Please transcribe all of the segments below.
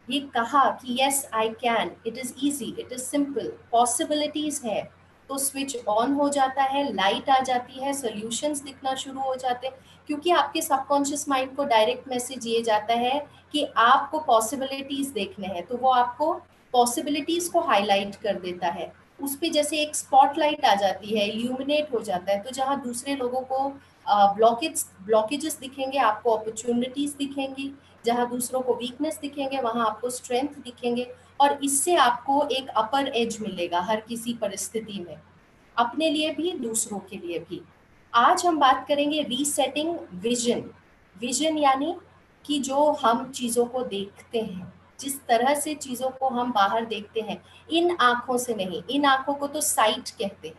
ये कहा कि yes I can, it is easy, it is simple, possibilities है, तो स्विच ऑन हो जाता है, लाइट आ जाती है, सॉल्यूशंस दिखना शुरू हो जाते हैं, क्योंकि आपके सबकॉन्शियस माइंड को डायरेक्ट मैसेज ये जाता है कि आपको पॉसिबिलिटीज देखने हैं, तो वो आपको पॉसिबिलिटीज को हाईलाइट कर देता है। उस पे जैसे एक स्पॉटलाइट आ जाती है, इल्यूमिनेट हो जाता है, तो जहाँ दूसरे लोगों को ब्लॉकेजेस दिखेंगे, आपको अपॉर्चुनिटीज दिखेंगी, जहां दूसरों को वीकनेस दिखेंगे वहां आपको स्ट्रेंथ दिखेंगे, और इससे आपको एक अपर एज मिलेगा हर किसी परिस्थिति में, अपने लिए भी दूसरों के लिए भी। आज हम बात करेंगे रीसेटिंग विजन। विजन यानी कि जो हम चीज़ों को देखते हैं, जिस तरह से चीज़ों को हम बाहर देखते हैं, इन आँखों से नहीं, इन आँखों को तो साइट कहते हैं,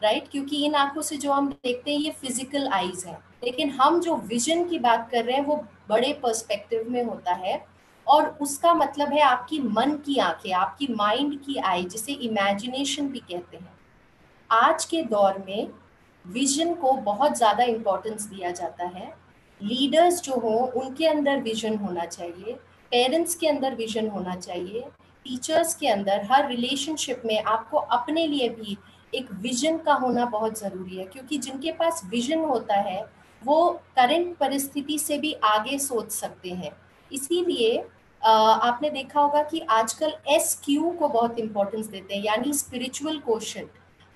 राइट, क्योंकि इन आँखों से जो हम देखते हैं ये फिजिकल आईज है, लेकिन हम जो विजन की बात कर रहे हैं वो बड़े पर्सपेक्टिव में होता है, और उसका मतलब है आपकी मन की आंखें, आपकी माइंड की आई, जिसे इमेजिनेशन भी कहते हैं। आज के दौर में विजन को बहुत ज़्यादा इम्पोर्टेंस दिया जाता है। लीडर्स जो हों उनके अंदर विजन होना चाहिए, पेरेंट्स के अंदर विजन होना चाहिए, टीचर्स के अंदर, हर रिलेशनशिप में आपको अपने लिए भी एक विजन का होना बहुत ज़रूरी है, क्योंकि जिनके पास विजन होता है वो करंट परिस्थिति से भी आगे सोच सकते हैं। इसीलिए आपने देखा होगा कि आजकल SQ को बहुत इंपॉर्टेंस देते हैं, यानी spiritual quotient,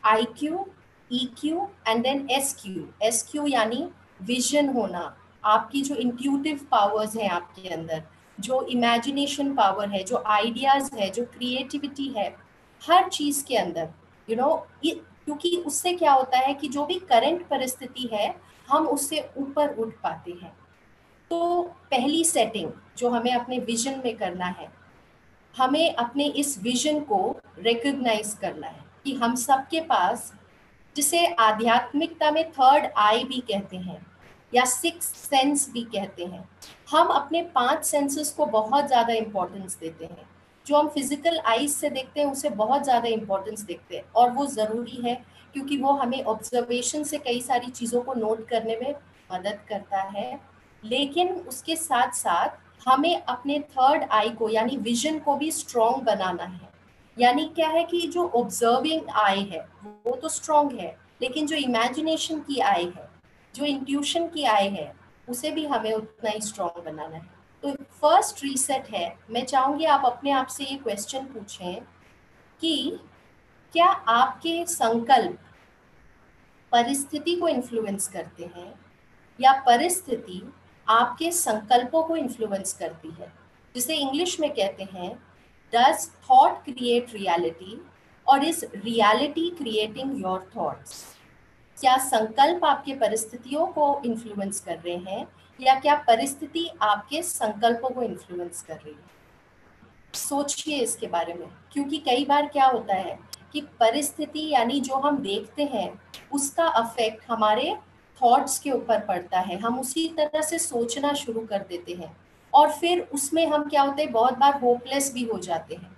IQ, EQ and then SQ। SQ यानी विजन होना, आपकी जो इंट्यूटिव पावर्स हैं आपके अंदर, जो इमेजिनेशन पावर है, जो आइडियाज है, जो क्रिएटिविटी है, हर चीज के अंदर, यू नो, क्योंकि उससे क्या होता है कि जो भी करंट परिस्थिति है हम उससे ऊपर उठ पाते हैं। तो पहली सेटिंग जो हमें अपने विजन में करना है, हमें अपने इस विजन को रिकॉग्नाइज करना है कि हम सबके पास, जिसे आध्यात्मिकता में थर्ड आई भी कहते हैं या सिक्स सेंस भी कहते हैं, हम अपने 5 सेंसेस को बहुत ज़्यादा इम्पोर्टेंस देते हैं। जो हम फिजिकल आईज से देखते हैं उसे बहुत ज़्यादा इम्पोर्टेंस देखते हैं, और वो ज़रूरी है क्योंकि वो हमें ऑब्जर्वेशन से कई सारी चीज़ों को नोट करने में मदद करता है। लेकिन उसके साथ साथ हमें अपने थर्ड आई को यानी विजन को भी स्ट्रॉन्ग बनाना है। यानी क्या है कि जो ऑब्जर्विंग आई है वो तो स्ट्रॉन्ग है, लेकिन जो इमेजिनेशन की आई है, जो इंट्यूशन की आई है, उसे भी हमें उतना ही स्ट्रॉन्ग बनाना है। तो फर्स्ट रीसेट है, मैं चाहूंगी आप अपने आप से ये क्वेश्चन पूछें कि क्या आपके संकल्प परिस्थिति को इन्फ्लुएंस करते हैं, या परिस्थिति आपके संकल्पों को इन्फ्लुएंस करती है, जिसे इंग्लिश में कहते हैं डज थॉट क्रिएट रियलिटी, और is reality creating your thoughts. क्या संकल्प आपके परिस्थितियों को इन्फ्लुएंस कर रहे हैं, या क्या परिस्थिति आपके संकल्पों को इन्फ्लुएंस कर रही है? सोचिए इसके बारे में, क्योंकि कई बार क्या होता है कि परिस्थिति यानी जो हम देखते हैं उसका अफेक्ट हमारे थॉट्स के ऊपर पड़ता है, हम उसी तरह से सोचना शुरू कर देते हैं, और फिर उसमें हम क्या होते हैं, बहुत बार होपलेस भी हो जाते हैं।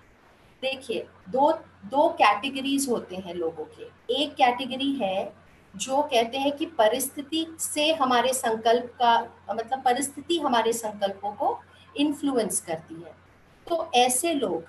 देखिए, दो दो कैटेगरीज होते हैं लोगों के। एक कैटेगरी है जो कहते हैं कि परिस्थिति से हमारे संकल्प का मतलब परिस्थिति हमारे संकल्पों को इन्फ्लुएंस करती है। तो ऐसे लोग,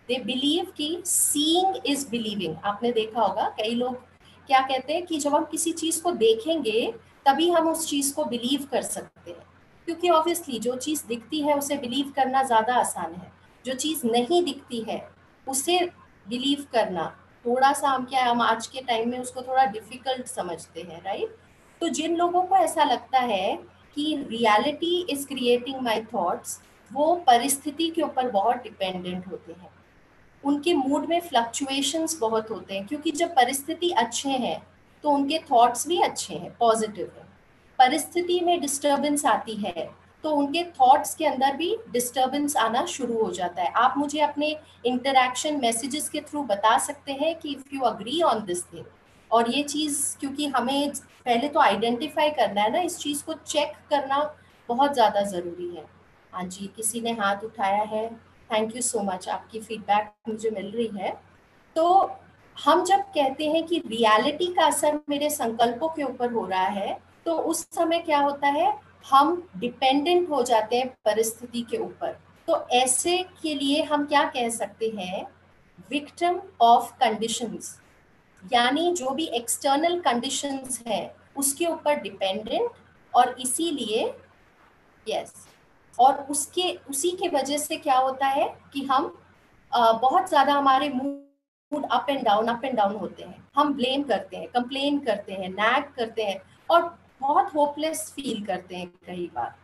दे बिलीव कि सीइंग इज बिलीविंग। आपने देखा होगा कई लोग क्या कहते हैं कि जब हम किसी चीज को देखेंगे तभी हम उस चीज को बिलीव कर सकते हैं, क्योंकि ऑब्वियसली जो चीज दिखती है उसे बिलीव करना ज्यादा आसान है, जो चीज नहीं दिखती है उसे बिलीव करना थोड़ा सा, हम आज के टाइम में उसको थोड़ा डिफिकल्ट समझते हैं, राइट। तो जिन लोगों को ऐसा लगता है कि reality is creating my thoughts, वो परिस्थिति के ऊपर बहुत डिपेंडेंट होते हैं, उनके मूड में फ्लक्चुएशंस बहुत होते हैं, क्योंकि जब परिस्थिति अच्छे हैं तो उनके थॉट्स भी अच्छे हैं, पॉजिटिव है। परिस्थिति में डिस्टरबेंस आती है तो उनके थॉट्स के अंदर भी डिस्टरबेंस आना शुरू हो जाता है। आप मुझे अपने इंटरैक्शन मैसेजेस के थ्रू बता सकते हैं कि if you agree on this thing, और ये चीज़ क्योंकि हमें पहले तो आइडेंटिफाई करना है ना, इस चीज़ को चेक करना बहुत ज़्यादा ज़रूरी है। हाँ जी, किसी ने हाथ उठाया है, थैंक यू सो मच, आपकी फीडबैक मुझे मिल रही है। तो हम जब कहते हैं कि रियलिटी का असर मेरे संकल्पों के ऊपर हो रहा है, तो उस समय क्या होता है, हम डिपेंडेंट हो जाते हैं परिस्थिति के ऊपर। तो ऐसे के लिए हम क्या कह सकते हैं, विक्टिम ऑफ कंडीशंस, यानी जो भी एक्सटर्नल कंडीशंस है उसके ऊपर डिपेंडेंट, और इसीलिए यस, और उसके उसी के वजह से क्या होता है कि हम बहुत ज्यादा हमारे मूड अप एंड डाउन होते हैं, हम ब्लेम करते हैं, कंप्लेन करते हैं, नैग करते हैं, और बहुत होपलेस फील करते हैं कई बार।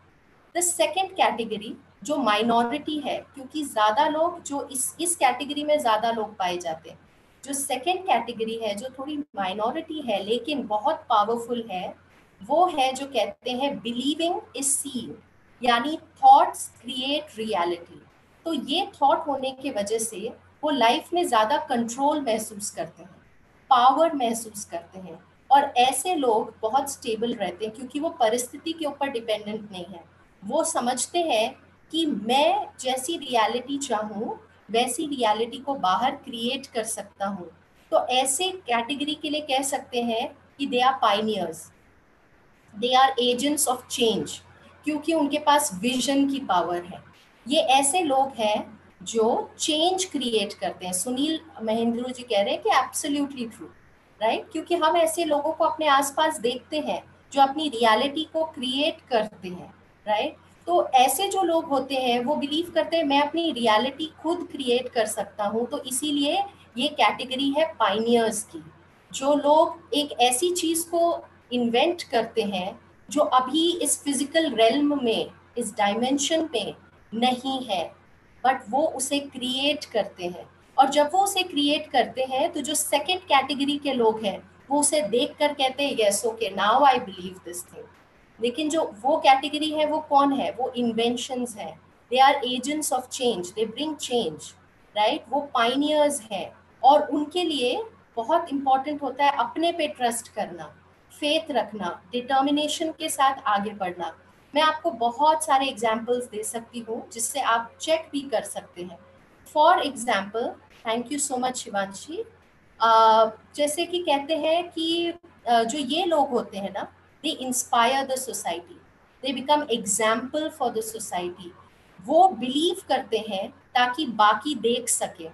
द सेकेंड कैटेगरी जो माइनॉरिटी है, क्योंकि ज्यादा लोग जो इस कैटेगरी में ज्यादा लोग पाए जाते हैं, जो सेकेंड कैटेगरी है जो थोड़ी माइनॉरिटी है लेकिन बहुत पावरफुल है, वो है जो कहते हैं बिलीविंग इज सीन, यानी थॉट्स क्रिएट रियलिटी। तो ये थॉट होने की वजह से वो लाइफ में ज्यादा कंट्रोल महसूस करते हैं, पावर महसूस करते हैं, और ऐसे लोग बहुत स्टेबल रहते हैं क्योंकि वो परिस्थिति के ऊपर डिपेंडेंट नहीं है। वो समझते हैं कि मैं जैसी रियलिटी चाहूँ वैसी रियलिटी को बाहर क्रिएट कर सकता हूँ। तो ऐसे कैटेगरी के लिए कह सकते हैं कि they are pioneers, they are agents of change, क्योंकि उनके पास विजन की पावर है। ये ऐसे लोग हैं जो चेंज क्रिएट करते हैं। सुनील महेंद्रू जी कह रहे हैं कि एब्सोल्युटली ट्रू, राइट, क्योंकि हम ऐसे लोगों को अपने आसपास देखते हैं जो अपनी रियलिटी को क्रिएट करते हैं, राइट। तो ऐसे जो लोग होते हैं वो बिलीव करते हैं मैं अपनी रियलिटी खुद क्रिएट कर सकता हूँ, तो इसीलिए ये कैटेगरी है पाइनियर्स की। जो लोग एक ऐसी चीज को इन्वेंट करते हैं जो अभी इस फिजिकल रेल्म में, इस डायमेंशन में नहीं है, बट वो उसे क्रिएट करते हैं। और जब वो उसे क्रिएट करते हैं तो जो सेकंड कैटेगरी के लोग हैं वो उसे देख कर कहते हैं yes okay now I believe this thing. लेकिन जो वो कैटेगरी है वो कौन है, वो इन्वेंशंस हैं, they are agents of change, they bring change, right, वो पाइनियर्स हैं। और उनके लिए बहुत इंपॉर्टेंट होता है अपने पे ट्रस्ट करना, फेथ रखना, डिटर्मिनेशन के साथ आगे बढ़ना। मैं आपको बहुत सारे एग्जाम्पल्स दे सकती हूँ जिससे आप चेक भी कर सकते हैं। For example, thank you so much Shivanshi, जैसे कि कहते हैं कि जो ये लोग होते हैं ना, they inspire the society, they become example for the society. वो बिलीव करते हैं ताकि बाकी देख सके,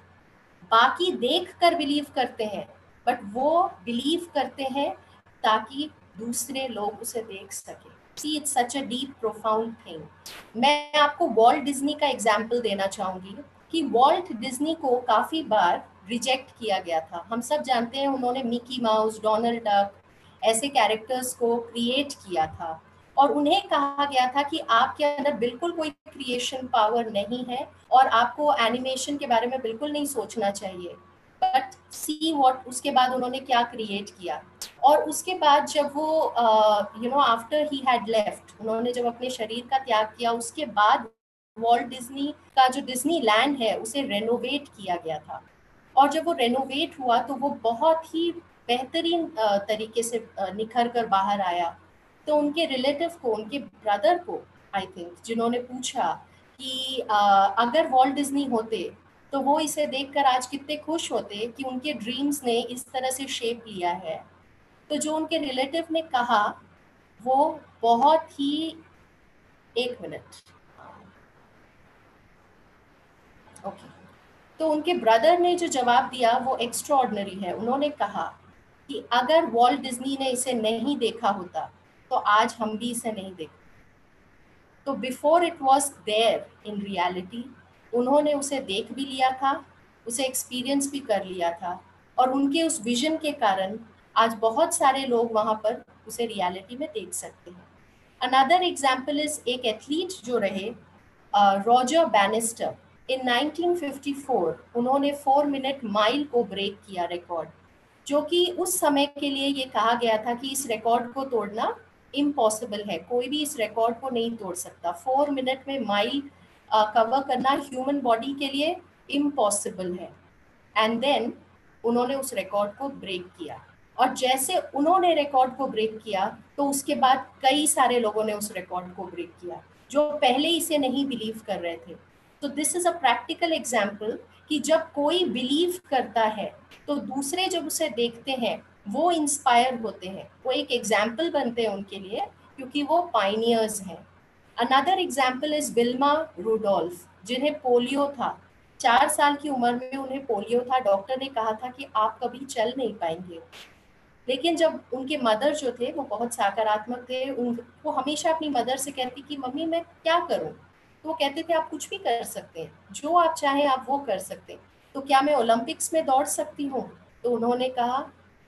बाकी देख कर बिलीव करते हैं, बट वो बिलीव करते हैं ताकि दूसरे लोग उसे देख सके। See it's such a deep profound thing. मैं आपको वॉल्ट डिज्नी का एग्जाम्पल देना चाहूंगी कि वॉल्ट डिज्नी को काफी बार रिजेक्ट किया गया था। हम सब जानते हैं उन्होंने मिकी माउस, डोनाल्ड डक ऐसे कैरेक्टर्स को क्रिएट किया था, और उन्हें कहा गया था कि आपके अंदर बिल्कुल कोई क्रिएशन पावर नहीं है और आपको एनिमेशन के बारे में बिल्कुल नहीं सोचना चाहिए। बट सी व्हाट, उसके बाद उन्होंने क्या क्रिएट किया। और उसके बाद जब वो आफ्टर ही हैड लेफ्ट, उन्होंने जब अपने शरीर का त्याग किया, उसके बाद वॉल्ट डिज्नी का जो डिज्नी लैंड है उसे रेनोवेट किया गया था। और जब वो रेनोवेट हुआ तो वो बहुत ही बेहतरीन तरीके से निखर कर बाहर आया। तो उनके रिलेटिव को, उनके ब्रदर को आई थिंक, जिन्होंने पूछा कि अगर वॉल्ट डिज्नी होते तो वो इसे देखकर आज कितने खुश होते कि उनके ड्रीम्स ने इस तरह से शेप लिया है। तो जो उनके रिलेटिव ने कहा वो बहुत ही, एक मिनट, ओके, तो उनके ब्रदर ने जो जवाब दिया वो एक्स्ट्रा ऑर्डिनरी है। उन्होंने कहा कि अगर वॉल्ट डिज्नी ने इसे नहीं देखा होता तो आज हम भी इसे नहीं देखते। तो before it was there in reality, उन्होंने उसे देख भी लिया था, उसे एक्सपीरियंस भी कर लिया था, और उनके उस विजन के कारण आज बहुत सारे लोग वहाँ पर उसे रियलिटी में देख सकते हैं। अनदर एग्जाम्पल इज एक एथलीट जो रहे, रॉजर बैनिस्टर। इन 1954 उन्होंने 4 मिनट माइल को ब्रेक किया रिकॉर्ड, जो कि उस समय के लिए ये कहा गया था कि इस रिकॉर्ड को तोड़ना इम्पॉसिबल है, कोई भी इस रिकॉर्ड को नहीं तोड़ सकता। 4 मिनट में माइल कवर करना ह्यूमन बॉडी के लिए इम्पॉसिबल है। एंड देन उन्होंने उस रिकॉर्ड को ब्रेक किया, और जैसे उन्होंने रिकॉर्ड को ब्रेक किया तो उसके बाद कई सारे लोगों ने उस रिकॉर्ड को ब्रेक किया जो पहले इसे नहीं बिलीव कर रहे थे। तो this is a practical example कि जब कोई बिलीव करता है तो दूसरे जब उसे देखते हैं वो इंस्पायर होते हैं, वो एक एग्जाम्पल बनते हैं उनके लिए, क्योंकि वो पाइनियर्स हैं। Another example is Wilma Rudolph, जिन्हें पोलियो था। 4 साल की उम्र में उन्हें पोलियो था। डॉक्टर ने कहा था कि आप कभी चल नहीं पाएंगे। लेकिन जब उनके मदर जो थे वो बहुत सकारात्मक थे, वो हमेशा अपनी मदर से कहती कि मम्मी मैं क्या करूं, तो वो कहते थे आप कुछ भी कर सकते हैं, जो आप चाहें आप वो कर सकते हैं। तो क्या मैं ओलंपिक्स में दौड़ सकती हूँ? तो उन्होंने कहा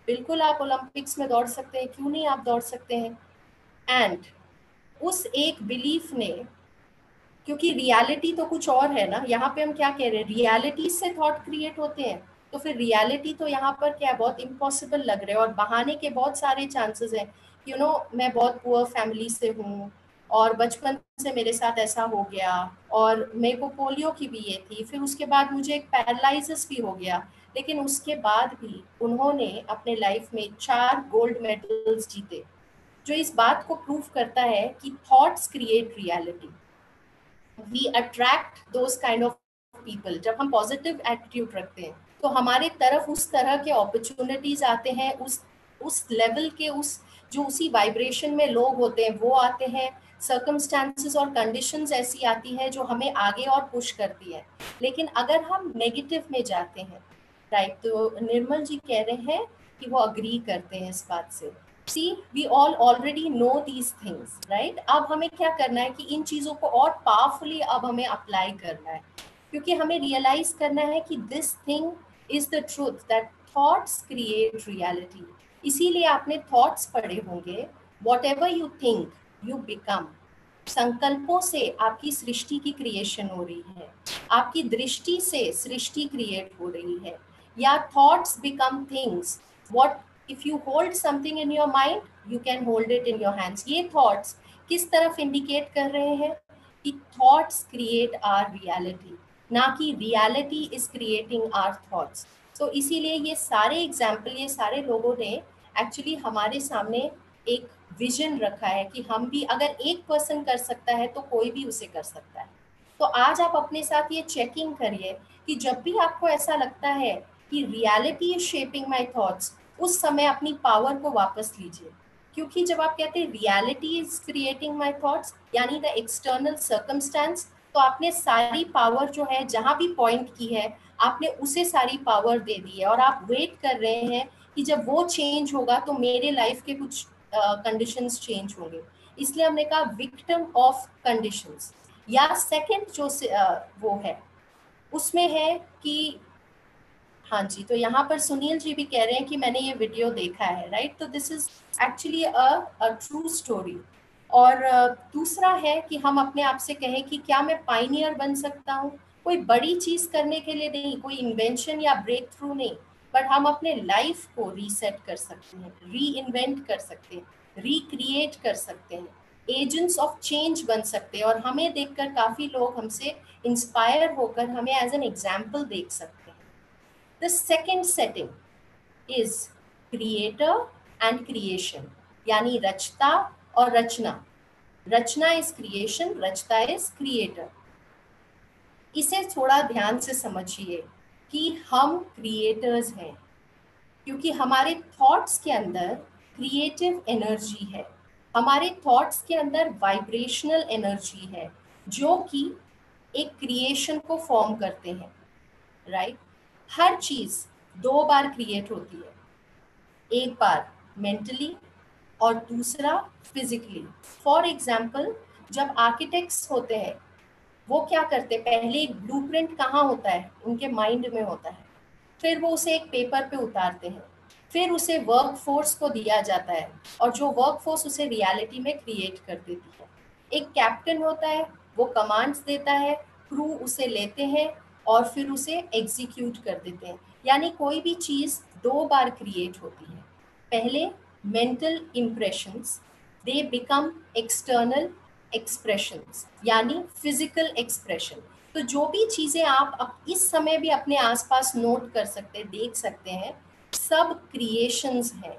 बिल्कुल आप ओलंपिक्स में दौड़ सकते हैं, क्यों नहीं आप दौड़ सकते हैं। एंड उस एक बिलीफ ने, क्योंकि रियलिटी तो कुछ और है ना, यहाँ पे हम क्या कह रहे हैं, रियलिटी से थॉट क्रिएट होते हैं, तो फिर रियलिटी तो यहाँ पर क्या बहुत इम्पॉसिबल लग रहा है। और बहाने के बहुत सारे चांसेस हैं, मैं बहुत पुअर फैमिली से हूँ और बचपन से मेरे साथ ऐसा हो गया, और मेरे को पोलियो की भी ये थी, फिर उसके बाद मुझे एक पैरालिसिस भी हो गया। लेकिन उसके बाद भी उन्होंने अपने लाइफ में 4 गोल्ड मेडल्स जीते, जो इस बात को प्रूव करता है कि thoughts create reality. We attract those kind of people. जब हम पॉजिटिव एटीट्यूड रखते हैं तो हमारे तरफ उस तरह के अपॉर्चुनिटीज आते हैं, उस लेवल के, उस जो उसी वाइब्रेशन में लोग होते हैं वो आते हैं। सर्कमस्टांसेस और कंडीशंस ऐसी आती है जो हमें आगे और पुश करती है। लेकिन अगर हम नेगेटिव में जाते हैं, राइट, तो निर्मल जी कह रहे हैं कि वो अग्री करते हैं इस बात से। See we all already know these things, right. अब हमें क्या करना है कि इन चीज़ों को और पावरफुली अब हमें अप्लाई करना है, क्योंकि हमें रियलाइज करना है कि this thing is the truth that thoughts create reality. इसीलिए आपने थॉट्स पढ़े होंगे, what ever you think you become. संकल्पों से आपकी सृष्टि की क्रिएशन हो रही है, आपकी दृष्टि से सृष्टि क्रिएट हो रही है, या thoughts become things. What if you hold something in your mind you can hold it in your hands. ये थॉट्स किस तरफ इंडिकेट कर रहे हैं कि थॉट्स क्रिएट आवर रियलिटी, ना कि reality is creating our thoughts. तो इसीलिए ये सारे एग्जाम्पल, ये सारे लोगों ने एक्चुअली हमारे सामने एक विजन रखा है कि हम भी, अगर एक पर्सन कर सकता है तो कोई भी उसे कर सकता है। तो आज आप अपने साथ ये चेकिंग करिए कि जब भी आपको ऐसा लगता है कि reality is shaping my thoughts, उस समय अपनी पावर को वापस लीजिए। क्योंकि जब आप कहते हैं reality is creating my thoughts, यानी द एक्सटर्नल सर्कमस्टेंस, तो आपने सारी पावर जो है जहां भी पॉइंट की है आपने उसे सारी पावर दे दी है, और आप वेट कर रहे हैं कि जब वो चेंज होगा तो मेरे लाइफ के कुछ कंडीशंस चेंज होंगे। इसलिए हमने कहा विक्टिम ऑफ कंडीशंस। या सेकंड जो वो है उसमें है कि, हाँ जी, तो यहाँ पर सुनील जी भी कह रहे हैं कि मैंने ये वीडियो देखा है, राइट। तो this is actually a true story. और दूसरा है कि हम अपने आप से कहें कि क्या मैं पाइनियर बन सकता हूँ, कोई बड़ी चीज करने के लिए नहीं, कोई इन्वेंशन या ब्रेक थ्रू नहीं, बट हम अपने लाइफ को रीसेट कर सकते हैं, री इन्वेंट कर सकते हैं, रिक्रिएट कर सकते हैं, एजेंट्स ऑफ चेंज बन सकते हैं। और हमें देखकर काफी लोग हमसे इंस्पायर होकर हमें एज एन एग्जाम्पल देख सकते हैं। The second setting is creator and creation, यानी रचता और रचना। रचना is creation, रचता is creator। इसे थोड़ा ध्यान से समझिए कि हम क्रिएटर्स हैं, क्योंकि हमारे थॉट्स के अंदर क्रिएटिव एनर्जी है, हमारे थॉट्स के अंदर वाइब्रेशनल एनर्जी है, जो कि एक क्रिएशन को फॉर्म करते हैं, राइट। हर चीज 2 बार क्रिएट होती है, एक बार मेंटली और दूसरा फिजिकली। फॉर एग्जाम्पल, जब आर्किटेक्ट्स होते हैं वो क्या करते हैं, पहले एक ब्लूप्रिंट कहाँ होता है, उनके माइंड में होता है, फिर वो उसे एक पेपर पे उतारते हैं, फिर उसे वर्क फोर्स को दिया जाता है, और जो वर्क फोर्स उसे रियलिटी में क्रिएट कर देती है। एक कैप्टन होता है, वो कमांड्स देता है, क्रू उसे लेते हैं और फिर उसे एग्जीक्यूट कर देते हैं। यानी कोई भी चीज़ 2 बार क्रिएट होती है, पहले mental impressions, they become external expressions, यानी फिजिकल एक्सप्रेशन। तो जो भी चीज़ें आप इस समय भी अपने आसपास नोट कर सकते हैं, देख सकते हैं, सब क्रिएशंस हैं।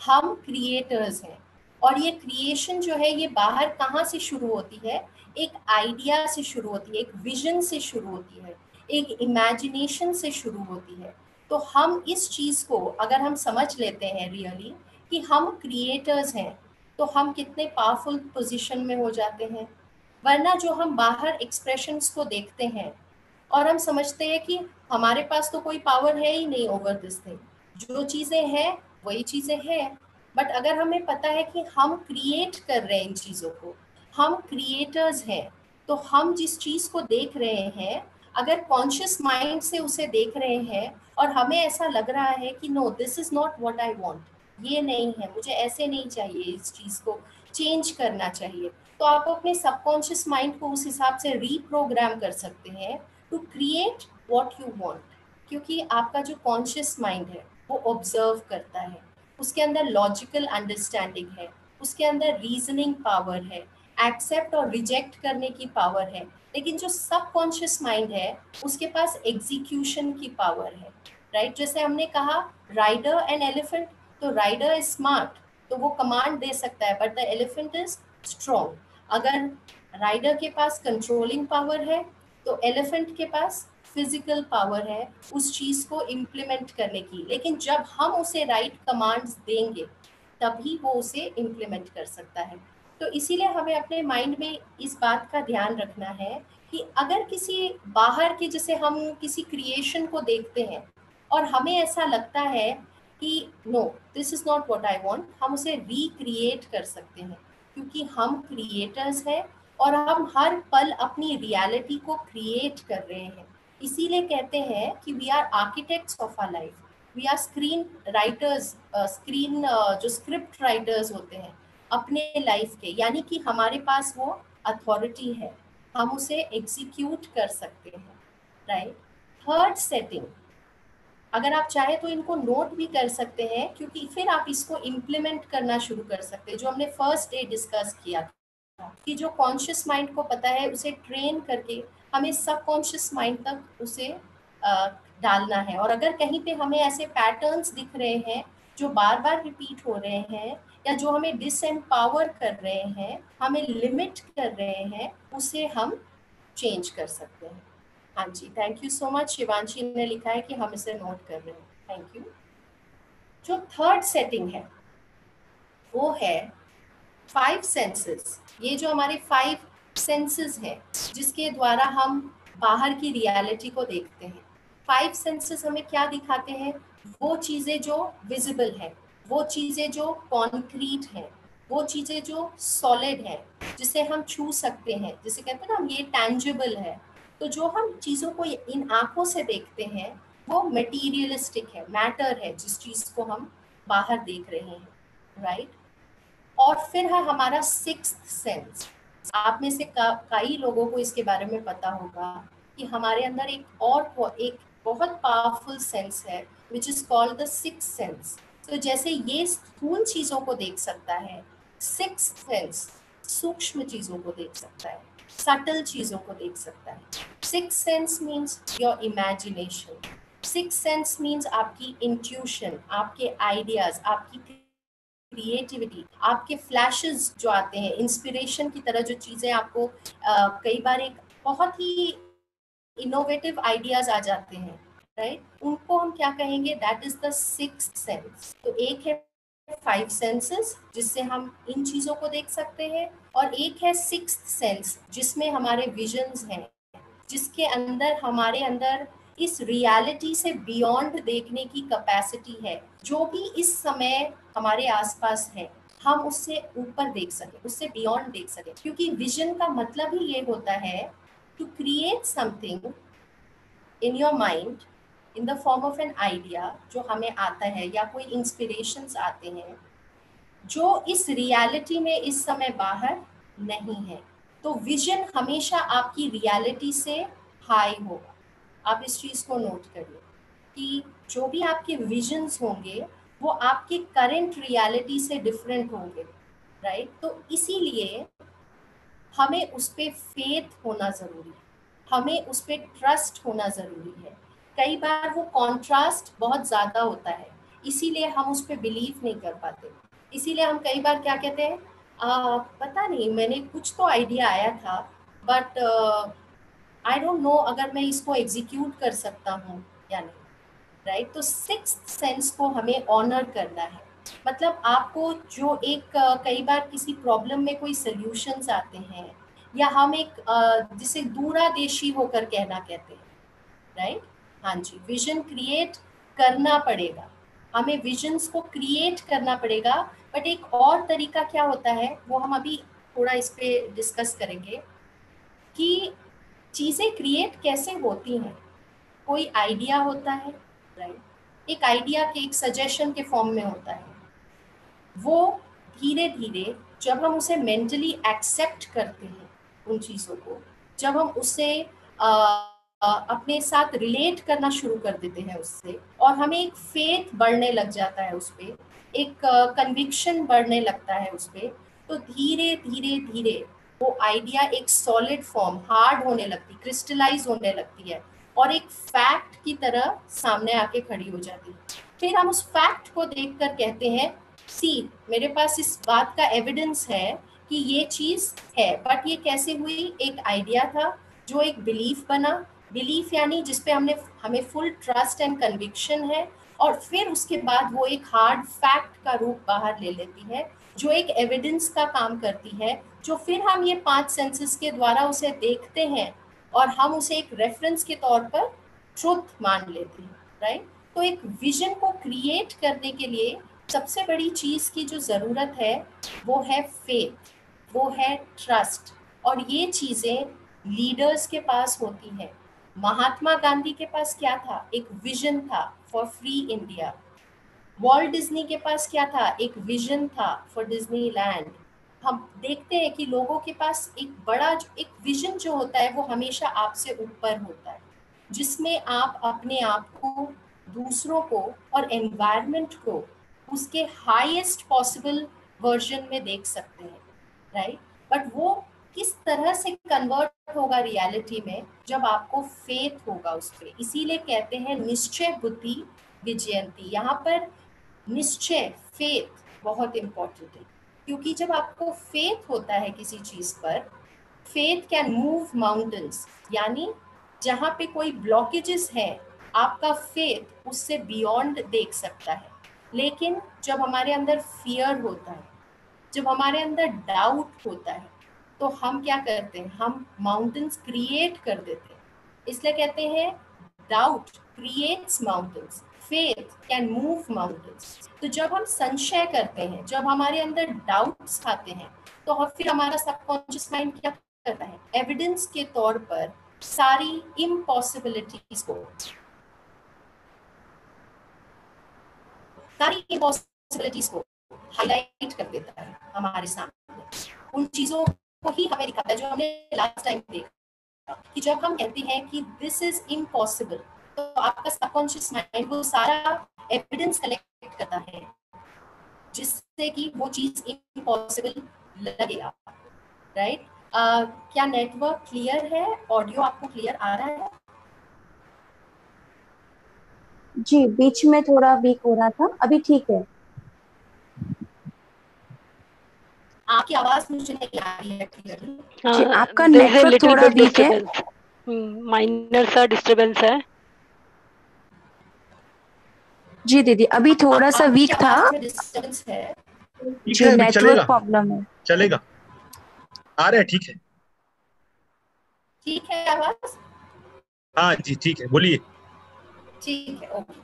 हम क्रिएटर्स हैं। और ये क्रिएशन जो है ये बाहर कहाँ से शुरू होती है, एक आइडिया से शुरू होती है, एक विजन से शुरू होती है, एक इमेजिनेशन से शुरू होती है। तो हम इस चीज़ को अगर हम समझ लेते हैं रियली कि हम क्रिएटर्स हैं, तो हम कितने पावरफुल पोजीशन में हो जाते हैं। वरना जो हम बाहर एक्सप्रेशंस को देखते हैं और हम समझते हैं कि हमारे पास तो कोई पावर है ही नहीं ओवर दिस थिंग, जो चीज़ें हैं वही चीज़ें हैं। बट अगर हमें पता है कि हम क्रिएट कर रहे हैं इन चीज़ों को, हम क्रिएटर्स हैं, तो हम जिस चीज़ को देख रहे हैं, अगर कॉन्शियस माइंड से उसे देख रहे हैं और हमें ऐसा लग रहा है कि no this is not what I want, ये नहीं है, मुझे ऐसे नहीं चाहिए, इस चीज़ को चेंज करना चाहिए, तो आप अपने सबकॉन्शियस माइंड को उस हिसाब से रीप्रोग्राम कर सकते हैं to create what you want. क्योंकि आपका जो कॉन्शियस माइंड है वो ऑब्जर्व करता है, उसके अंदर लॉजिकल अंडरस्टैंडिंग है, उसके अंदर रीजनिंग पावर है, एक्सेप्ट और रिजेक्ट करने की पावर है। लेकिन जो सबकॉन्शियस माइंड है उसके पास एग्जीक्यूशन की पावर है, राइट? जैसे हमने कहा राइडर एंड एलिफेंट, तो राइडर इज स्मार्ट, तो वो कमांड दे सकता है, but the elephant is strong. अगर राइडर के पास कंट्रोलिंग पावर है तो एलिफेंट के पास फिजिकल पावर है उस चीज को इम्प्लीमेंट करने की। लेकिन जब हम उसे राइट कमांड्स देंगे तभी वो उसे इम्प्लीमेंट कर सकता है। तो इसीलिए हमें अपने माइंड में इस बात का ध्यान रखना है कि अगर किसी बाहर के, जैसे हम किसी क्रिएशन को देखते हैं और हमें ऐसा लगता है कि no this is not what I want, हम उसे रिक्रिएट कर सकते हैं, क्योंकि हम क्रिएटर्स हैं और हम हर पल अपनी रियलिटी को क्रिएट कर रहे हैं। इसीलिए कहते हैं कि we are architects of our life, we are screen writers, screen जो स्क्रिप्ट राइटर्स होते हैं अपने लाइफ के, यानी कि हमारे पास वो अथॉरिटी है, हम उसे एग्जीक्यूट कर सकते हैं, राइट? थर्ड सेटिंग, अगर आप चाहे तो इनको नोट भी कर सकते हैं, क्योंकि फिर आप इसको इम्प्लीमेंट करना शुरू कर सकते हैं, जो हमने फर्स्ट डे डिस्कस किया था कि जो कॉन्शियस माइंड को पता है उसे ट्रेन करके हमें सब कॉन्शियस माइंड तक उसे अ, डालना है। और अगर कहीं पे हमें ऐसे पैटर्न्स दिख रहे हैं जो बार बार रिपीट हो रहे हैं या जो हमें डिसएम्पावर कर रहे हैं, हमें लिमिट कर रहे हैं, उसे हम चेंज कर सकते हैं। हाँ जी, thank you so much. Shivanshi ने लिखा है कि हम इसे नोट कर रहे हैं, थैंक यू। जो थर्ड सेटिंग है वो है 5 सेंसेस। ये जो हमारे 5 सेंसेस हैं जिसके द्वारा हम बाहर की रियलिटी को देखते हैं। 5 सेंसेस हमें क्या दिखाते हैं? वो चीज़ें जो विजिबल हैं, वो चीज़ें जो कॉन्क्रीट हैं, वो चीज़ें जो सॉलिड हैं, जिसे हम छू सकते हैं, जिसे कहते हैं ना हम ये टैंजिबल है। तो जो हम चीज़ों को इन आँखों से देखते हैं वो मटीरियलिस्टिक है, मैटर है, जिस चीज़ को हम बाहर देख रहे हैं, राइट? और फिर है हमारा सिक्स्थ सेंस। आप में से कई लोगों को इसके बारे में पता होगा कि हमारे अंदर एक बहुत पावरफुल सेंस है which is called the sixth sense. तो जैसे ये स्थूल चीजों को देख सकता है, सिक्स्थ सेंस सूक्ष्म चीजों को देख सकता है, सटल चीजों को देख सकता है। Sixth sense means your imagination, sixth sense means आपकी इंट्यूशन, आपके आइडियाज, आपकी क्रिएटिविटी, आपके फ्लैशेस जो आते हैं इंस्पिरेशन की तरह, जो चीज़ें आपको कई बार एक बहुत ही इनोवेटिव आइडियाज आ जाते हैं, राइट? उनको हम क्या कहेंगे? That is the sixth sense. तो एक है 5 सेंसेस जिससे हम इन चीज़ों को देख सकते हैं, और एक है सिक्स्थ सेंस जिसमें हमारे विजन्स हैं, जिसके अंदर हमारे अंदर इस रियलिटी से बियॉन्ड देखने की कैपेसिटी है। जो भी इस समय हमारे आसपास है हम उससे ऊपर देख सकें, उससे बियॉन्ड देख सकें, क्योंकि विजन का मतलब ही ये होता है to create something in your mind in the form of an idea जो हमें आता है, या कोई इंस्पिरेशंस आते हैं जो इस रियलिटी में इस समय बाहर नहीं है। तो विजन हमेशा आपकी रियलिटी से हाई होगा। आप इस चीज़ को नोट करिए कि जो भी आपके विजन्स होंगे वो आपके करंट रियलिटी से डिफरेंट होंगे, राइट? तो इसीलिए हमें उस पर फेथ होना ज़रूरी है, हमें उस पर ट्रस्ट होना ज़रूरी है। कई बार वो कॉन्ट्रास्ट बहुत ज़्यादा होता है, इसीलिए हम उस पर बिलीव नहीं कर पाते। इसीलिए हम कई बार क्या कहते हैं, पता नहीं, मैंने कुछ तो आइडिया आया था बट आई डोंट नो अगर मैं इसको एग्जीक्यूट कर सकता हूँ या नहीं, राइट? तो सिक्स्थ सेंस को हमें ऑनर करना है। मतलब आपको जो एक कई बार किसी प्रॉब्लम में कोई सॉल्यूशंस आते हैं या हम एक जिसे दूरादेशी होकर कहना कहते हैं, राइट। हाँ जी, विजन क्रिएट करना पड़ेगा, हमें विजन्स को क्रिएट करना पड़ेगा। बट एक और तरीका क्या होता है वो हम अभी थोड़ा इस पे डिस्कस करेंगे कि चीज़ें क्रिएट कैसे होती हैं। कोई आइडिया होता है, राइट, एक आइडिया के एक सजेशन के फॉर्म में होता है, वो धीरे धीरे जब हम उसे मेंटली एक्सेप्ट करते हैं उन चीज़ों को, जब हम उसे अपने साथ रिलेट करना शुरू कर देते हैं उससे, और हमें एक फेथ बढ़ने लग जाता है उस पर, एक कन्विक्शन बढ़ने लगता है उस पर, तो धीरे धीरे धीरे वो आइडिया एक सॉलिड फॉर्म, हार्ड होने लगती, क्रिस्टलाइज होने लगती है, और एक फैक्ट की तरह सामने आके खड़ी हो जाती है। फिर हम उस फैक्ट को देखकर कहते हैं, सी मेरे पास इस बात का एविडेंस है कि ये चीज है। बट ये कैसे हुई, एक आइडिया था जो एक बिलीफ बना, बिलीफ यानी जिसपे हमने हमें फुल ट्रस्ट एंड कन्विक्शन है, और फिर उसके बाद वो एक हार्ड फैक्ट का रूप बाहर ले लेती है, जो एक एविडेंस का काम करती है, जो फिर हम ये 5 सेंसेस के द्वारा उसे देखते हैं और हम उसे एक रेफरेंस के तौर पर ट्रुथ मान लेते हैं, राइट। तो एक विजन को क्रिएट करने के लिए सबसे बड़ी चीज की जो जरूरत है वो है फेथ, वो है ट्रस्ट, और ये चीजें लीडर्स के पास होती हैं। महात्मा गांधी के पास क्या था, एक विजन था for free India. Walt Disney के पास क्या था, एक विजन था फॉर डिज्नीलैंड। हम देखते हैं कि लोगों के पास एक बड़ा एक विजन जो होता है वो हमेशा आपसे ऊपर होता है, जिसमें आप अपने आप को, दूसरों को और एनवायरनमेंट को उसके हाईएस्ट पॉसिबल वर्जन में देख सकते हैं, राइट। बट वो किस तरह से कन्वर्ट होगा रियलिटी में, जब आपको फेथ होगा उस पर। इसीलिए कहते हैं निश्चय बुद्धि विजयंती। यहाँ पर निश्चय, फेथ बहुत इम्पोर्टेंट है, क्योंकि जब आपको फेथ होता है किसी चीज पर, फेथ कैन मूव माउंटेन्स, यानी जहाँ पे कोई ब्लॉकेजेस हैं, आपका फेथ उससे बियॉन्ड देख सकता है। लेकिन जब हमारे अंदर फियर होता है, जब हमारे अंदर डाउट होता है, तो हम क्या करते हैं, हम माउंटेन्स क्रिएट कर देते हैं। इसलिए कहते हैं doubt creates mountains, faith can move mountains. तो जब हम संशय करते हैं, जब हमारे अंदर डाउट्स आते हैं, तो हम फिर हमारा सबकॉन्शियस माइंड क्या करता है, एविडेंस के तौर पर सारी इम्पॉसिबिलिटीज को, सारी इम्पॉसिबिलिटीज को हाईलाइट कर देता है हमारे सामने। उन चीजों को ही हमें दिखाता है जो हमने लास्ट टाइम देखा, कि जब हम कहते हैं कि दिस इज इम्पॉसिबल, तो आपका सबकॉन्शियस माइंड वो सारा एविडेंस कलेक्ट करता है जिससे कि वो चीज इम्पॉसिबल लगेगा, राइट। क्या नेटवर्क क्लियर है, ऑडियो आपको क्लियर आ रहा है? जी, बीच में थोड़ा वीक हो रहा था, अभी ठीक है। आपकी आवाज मुझे नहीं आ रही है क्लियरली। जी, आपका There is a network little थोड़ा bit वीक है। disturbance. माइनर सा डिस्टरबेंस है। जी दीदी, अभी थोड़ा सा आपकी वीक था। आवाज में डिस्टर्बेंस है। ठीक जी, है, अभी नेटवर्क चलेगा, प्रॉब्लम है। चलेगा, आ रहा है, ठीक है। ठीक है आवाज? हाँ जी, ठीक है, बोलिए। ठीक है, ओके।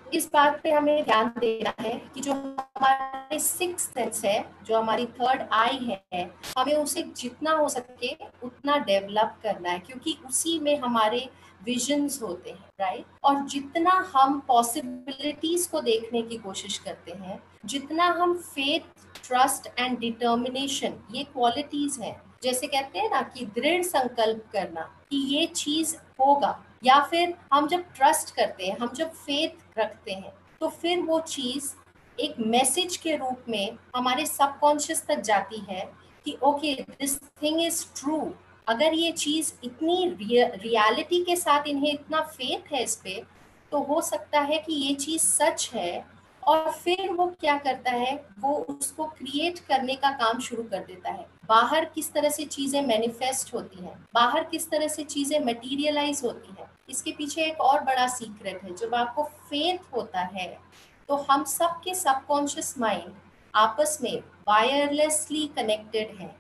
इस बात पे हमें ध्यान देना है कि जो हमारे सिक्स सेंस है, जो हमारी थर्ड आई है, हमें उसे जितना हो सके उतना डेवलप करना है, क्योंकि उसी में हमारे विजन्स होते हैं, राइट। और जितना हम पॉसिबिलिटीज को देखने की कोशिश करते हैं, जितना हम फेथ, ट्रस्ट एंड डिटर्मिनेशन, ये क्वालिटीज हैं, जैसे कहते हैं ना कि दृढ़ संकल्प करना कि ये चीज होगा, या फिर हम जब ट्रस्ट करते हैं, हम जब फेथ रखते हैं, तो फिर वो चीज एक मैसेज के रूप में हमारे सबकॉन्शियस तक जाती है कि okay this thing is true. अगर ये चीज इतनी रियलिटी के साथ इन्हें इतना फेथ है इस पे, तो हो सकता है कि ये चीज सच है। और फिर वो क्या करता है, वो उसको क्रिएट करने का काम शुरू कर देता है। बाहर किस तरह से चीजें मैनिफेस्ट होती हैं, बाहर किस तरह से चीजें मटेरियलाइज होती हैं, इसके पीछे एक और बड़ा सीक्रेट है। जब आपको फेथ होता है, तो हम सबके सबकॉन्शियस माइंड आपस में वायरलेसली कनेक्टेड हैं।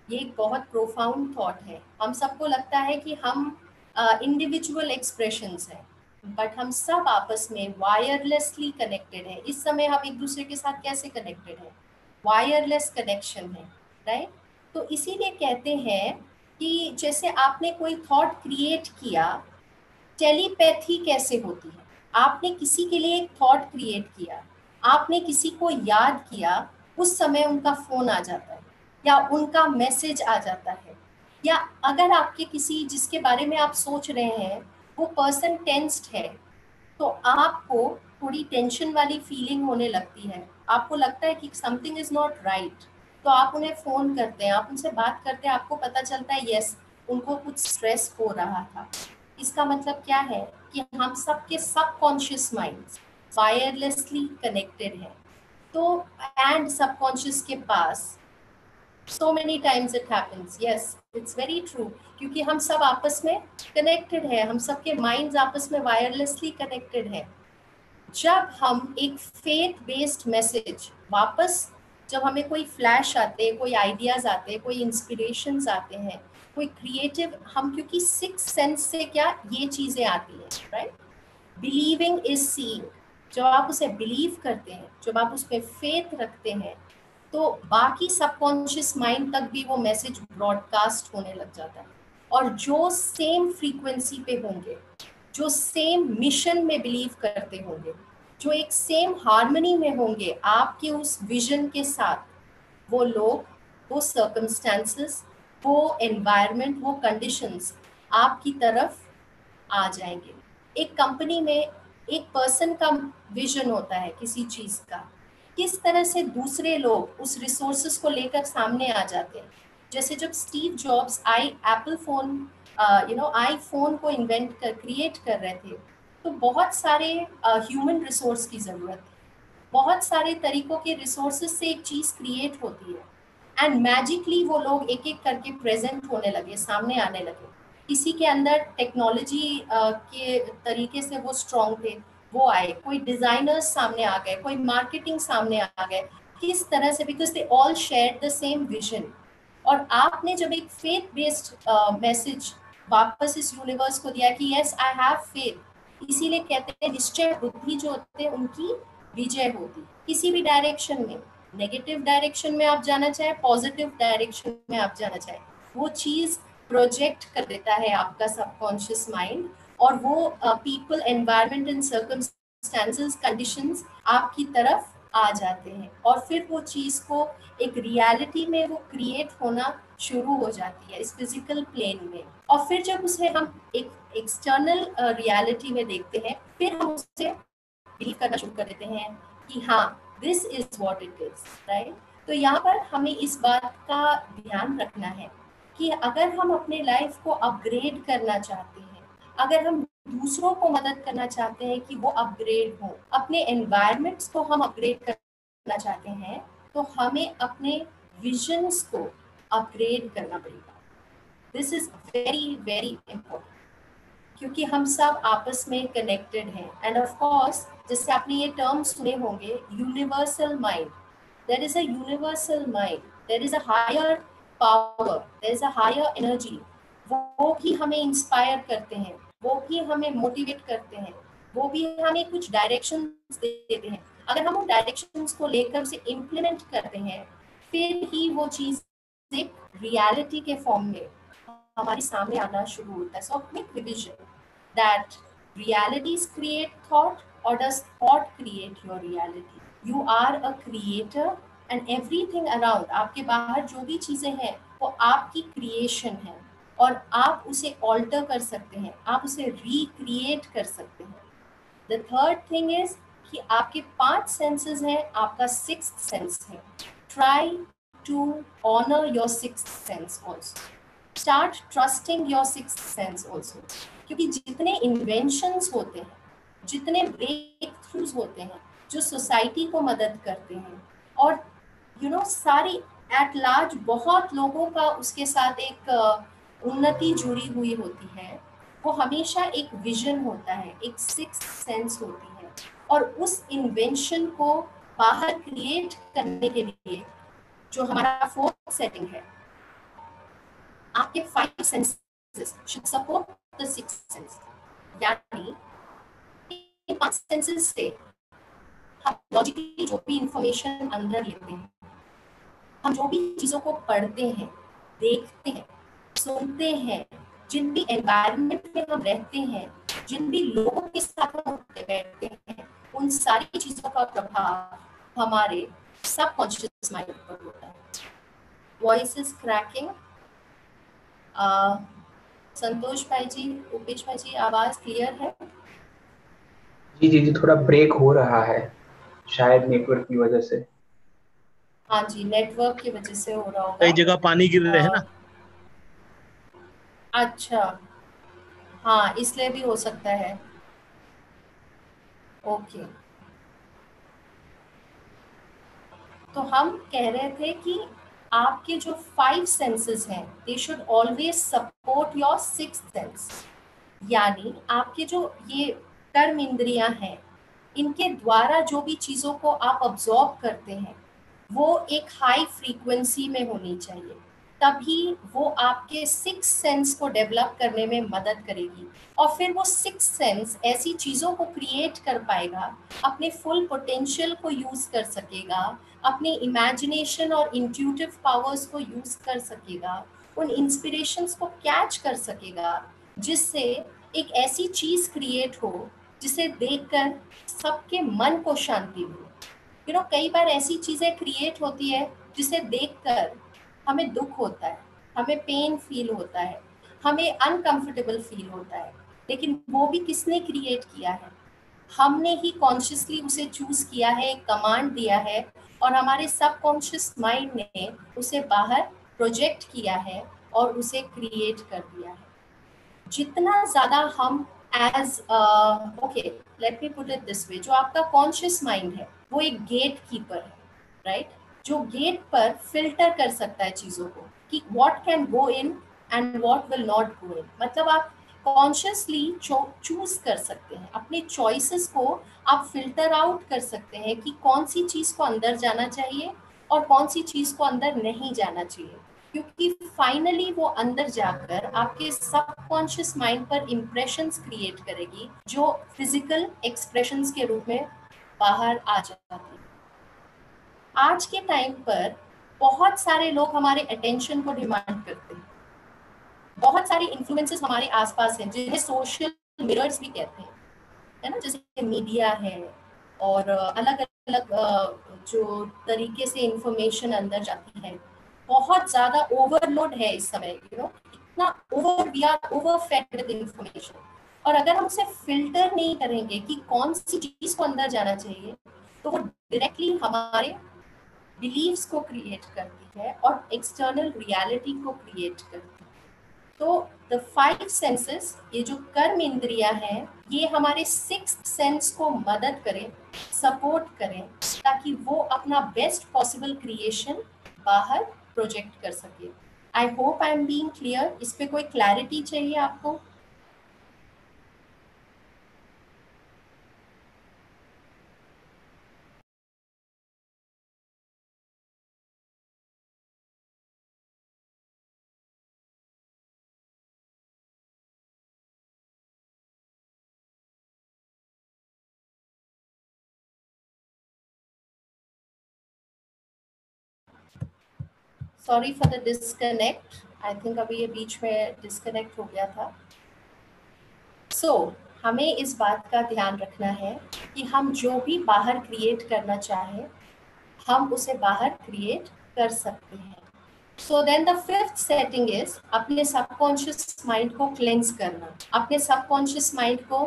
ये एक बहुत प्रोफाउंड थॉट है। हम सबको लगता है कि हम इंडिविजुअल एक्सप्रेशंस हैं, बट हम सब आपस में वायरलेसली कनेक्टेड हैं। इस समय हम एक दूसरे के साथ कैसे कनेक्टेड हैं? वायरलेस कनेक्शन है, राइट? तो इसीलिए कहते हैं कि जैसे आपने कोई थॉट क्रिएट किया, टेलीपैथी कैसे होती है? आपने किसी के लिए एक थॉट क्रिएट किया, आपने किसी को याद किया, उस समय उनका फोन आ जाता है या उनका मैसेज आ जाता है, या अगर आपके किसी जिसके बारे में आप सोच रहे हैं वो पर्सन टेंस्ड है, तो आपको थोड़ी टेंशन वाली फीलिंग होने लगती है, आपको लगता है कि समथिंग इज नॉट राइट, तो आप उन्हें फोन करते हैं, आप उनसे बात करते हैं, आपको पता चलता है यस उनको कुछ स्ट्रेस हो रहा था। इसका मतलब क्या है कि हम सबके सबकॉन्शियस माइंड्स वायरलेसली कनेक्टेड है। तो एंड सबकॉन्शियस के पास so many times it happens, yes it's very true, क्योंकि हम सब आपस में कनेक्टेड है, हम सबके माइंड्स आपस में वायरलेसली कनेक्टेड है। जब हम एक फेथ बेस्ड मैसेज वापस, जब हमें कोई फ्लैश आते हैं, कोई आइडियाज आते हैं, कोई इंस्पिरेशंस आते हैं, कोई क्रिएटिव, हम क्योंकि सिक्स सेंस से क्या ये चीजें आती हैं, राइट? Believing is seeing. जब आप उसे बिलीव करते हैं, जब आप उस पर फेथ रखते हैं, तो बाकी सबकॉन्शियस माइंड तक भी वो मैसेज ब्रॉडकास्ट होने लग जाता है। और जो सेम फ्रीक्वेंसी पे होंगे, जो सेम मिशन में बिलीव करते होंगे, जो एक सेम हार्मनी में होंगे आपके उस विजन के साथ, वो लोग, वो सर्कमस्टेंसेस, वो एनवायरनमेंट, वो कंडीशंस आपकी तरफ आ जाएंगे। एक कंपनी में एक पर्सन का विजन होता है किसी चीज का, किस तरह से दूसरे लोग उस रिसोर्सेस को लेकर सामने आ जाते हैं। जैसे जब Steve jobs Apple phone iPhone को क्रिएट कर रहे थे, तो बहुत सारे ह्यूमन रिसोर्स की जरूरत थी, बहुत सारे तरीकों के रिसोर्सेस से एक चीज क्रिएट होती है, एंड मैजिकली वो लोग एक एक करके प्रेजेंट होने लगे, सामने आने लगे। किसी के अंदर टेक्नोलॉजी के तरीके से वो स्ट्रॉन्ग थे, वो आए, कोई डिजाइनर्स सामने आ गए, कोई मार्केटिंग सामने आ गए, किस तरह से, because they all share the same vision. और आपने जब एक फेथ बेस्ड मैसेज वापस इस यूनिवर्स को दिया कि यस आई हैव फेथ, इसीलिए कहते हैं निश्चय बुद्धि जो होते हैं उनकी विजय होती। किसी भी डायरेक्शन में, नेगेटिव डायरेक्शन में आप जाना चाहे, पॉजिटिव डायरेक्शन में आप जाना चाहे, वो चीज प्रोजेक्ट कर देता है आपका सबकॉन्शियस माइंड, और वो people, environment and circumstances, conditions आपकी तरफ आ जाते हैं, और फिर वो चीज को एक रियलिटी में वो क्रिएट होना शुरू हो जाती है इस फिजिकल प्लेन में। और फिर जब उसे हम एक एक्सटर्नल रियलिटी में देखते हैं, फिर हम उसे बिलीव करना शुरू कर देते हैं कि हाँ this is what it is, right? तो यहाँ पर हमें इस बात का ध्यान रखना है कि अगर हम अपने लाइफ को अपग्रेड करना चाहते हैं, अगर हम दूसरों को मदद करना चाहते हैं कि वो अपग्रेड हो, अपने एनवायरनमेंट्स को हम अपग्रेड करना चाहते हैं, तो हमें अपने विजन्स को अपग्रेड करना पड़ेगा। This is very very important, क्योंकि हम सब आपस में कनेक्टेड हैं। एंड ऑफ कोर्स, जैसे आपने ये टर्म सुने होंगे, universal mind, there is a universal mind, there is a higher power, there is a higher energy. वो भी हमें इंस्पायर करते हैं, वो भी हमें मोटिवेट करते हैं, वो भी हमें कुछ डायरेक्शंस देते हैं। अगर हम उन डायरेक्शंस को लेकर उसे इम्प्लीमेंट करते हैं, फिर ही वो चीज एक रियलिटी के फॉर्म में हमारे सामने आना शुरू होता है। So make revision that realities create thought, or does thought create your reality? You are a creator and everything around, आपके बाहर जो भी चीजें हैं वो आपकी क्रिएशन है, और आप उसे ऑल्टर कर सकते हैं, आप उसे रिक्रिएट कर सकते हैं। द थर्ड थिंग इज कि आपके 5 सेंसेस हैं, आपका 6th सेंस है। Try to honour your 6th sense also, start trusting your 6th sense also, क्योंकि जितने इन्वेंशंस होते हैं, जितने ब्रेक थ्रूज होते हैं जो सोसाइटी को मदद करते हैं, और सारी एट लार्ज बहुत लोगों का उसके साथ एक उन्नति जुड़ी हुई होती है, वो हमेशा एक विजन होता है, एक 6th सेंस होती है। और उस इन्वेंशन को बाहर क्रिएट करने के लिए जो हमारा 4th सेटिंग है, आपके 5 senses should support the 6 sense, यानी इन 5 सेंसेस से हम लॉजिकली जो भी इंफॉर्मेशन अंदर लेते हैं, हम जो भी चीजों को पढ़ते हैं, देखते हैं, सुनते हैं, जिन भी एनवायरनमेंट में हम रहते हैं, जिन भी लोगों के साथ हम उठते बैठते हैं, उन सारी चीजों का प्रभाव हमारे सबकॉन्शियस माइंड पर होता है। Voice is cracking. संतोष भाई जी, उपेश भाई जी, आवाज क्लियर है? जी जी जी, थोड़ा ब्रेक हो रहा है शायद नेटवर्क की वजह से। हाँ जी, नेटवर्क की वजह से हो रहा कई होगा। जगह पानी गिर रहे हैं ना। अच्छा, हाँ, इसलिए भी हो सकता है। ओके, तो हम कह रहे थे कि आपके जो 5 सेंसेस हैं they should always support your 6th sense, यानी आपके जो ये कर्म इंद्रियां हैं, इनके द्वारा जो भी चीज़ों को आप ऑब्जॉर्व करते हैं वो एक हाई फ्रीक्वेंसी में होनी चाहिए, तभी वो आपके 6th सेंस को डेवलप करने में मदद करेगी और फिर वो 6th सेंस ऐसी चीज़ों को क्रिएट कर पाएगा, अपने फुल पोटेंशियल को यूज़ कर सकेगा, अपने इमेजिनेशन और इंट्यूटिव पावर्स को यूज़ कर सकेगा, उन इंस्पिरेशंस को कैच कर सकेगा, जिससे एक ऐसी चीज़ क्रिएट हो जिसे देखकर सबके मन को शांति मिले। कई बार ऐसी चीज़ें क्रिएट होती है जिसे देखकर हमें दुख होता है, हमें पेन फील होता है, हमें अनकंफर्टेबल फील होता है, लेकिन वो भी किसने क्रिएट किया है? हमने ही कॉन्शियसली उसे चूज किया है, एक कमांड दिया है और हमारे सबकॉन्शियस माइंड ने उसे बाहर प्रोजेक्ट किया है और उसे क्रिएट कर दिया है। जितना ज़्यादा हम as okay, let me put it this way, जो आपका कॉन्शियस माइंड है वो एक गेट कीपर है, राइट? जो गेट पर फिल्टर कर सकता है चीज़ों को कि what can go in and what will not go in. मतलब आप कॉन्शियसली चूज कर सकते हैं, अपने चॉइसेस को आप फिल्टर आउट कर सकते हैं कि कौन सी चीज़ को अंदर जाना चाहिए और कौन सी चीज़ को अंदर नहीं जाना चाहिए, क्योंकि फाइनली वो अंदर जाकर आपके सबकॉन्शियस माइंड पर इम्प्रेशंस क्रिएट करेगी जो फिजिकल एक्सप्रेशंस के रूप में बाहर आ जाती है। आज के टाइम पर बहुत सारे लोग हमारे अटेंशन को डिमांड करते हैं, बहुत सारे इन्फ्लुएंसेस हमारे आसपास हैं जिन्हें सोशल मिरर्स भी कहते हैं, है ना? जैसे मीडिया है और अलग अलग जो तरीके से इंफॉर्मेशन अंदर जाती है, बहुत ज्यादा ओवरलोड है इस समय, इतना वी आर ओवरफेड विद इंफॉर्मेशन। और अगर हम उसे फिल्टर नहीं करेंगे कि कौन सी चीज को अंदर जाना चाहिए, तो वो डायरेक्टली हमारे बिलीव्स को क्रिएट करती है और एक्सटर्नल रियलिटी को क्रिएट करती है। तो द 5 सेंसेस, ये जो कर्म इंद्रियां हैं, ये हमारे 6th सेंस को मदद करें, सपोर्ट करें, ताकि वो अपना बेस्ट पॉसिबल क्रिएशन बाहर प्रोजेक्ट कर सके। I hope I am being clear. इस पे कोई क्लैरिटी चाहिए आपको? Sorry for the disconnect, I think अभी ये बीच में डिस्कनेक्ट हो गया था। हमें इस बात का ध्यान रखना है कि हम जो भी बाहर क्रिएट करना चाहें, हम उसे बाहर क्रिएट कर सकते हैं। So then the 5th setting is अपने सबकॉन्शियस माइंड को क्लेंस करना, अपने सबकॉन्शियस माइंड को।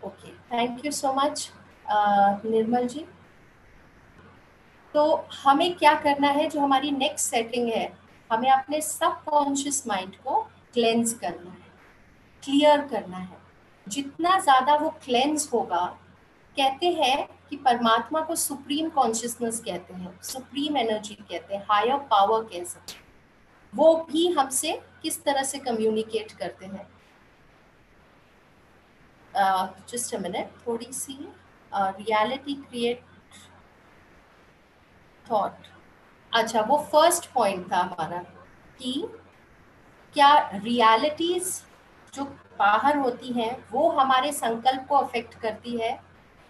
Okay, thank you so much Nirmal ji. तो हमें क्या करना है, जो हमारी नेक्स्ट सेटिंग है, हमें अपने सबकॉन्शियस माइंड को क्लेंस करना है, क्लियर करना है। जितना ज़्यादा वो क्लेंस होगा, कहते हैं कि परमात्मा को सुप्रीम कॉन्शियसनेस कहते हैं, सुप्रीम एनर्जी कहते हैं, हायर पावर कह सकते हैं। वो भी हमसे किस तरह से कम्युनिकेट करते हैं। जस्ट अ मिनट, थोड़ी सी रियलिटी क्रिएट थॉट। अच्छा, वो फर्स्ट पॉइंट था हमारा कि क्या रियलिटीज जो बाहर होती हैं वो हमारे संकल्प को अफेक्ट करती है,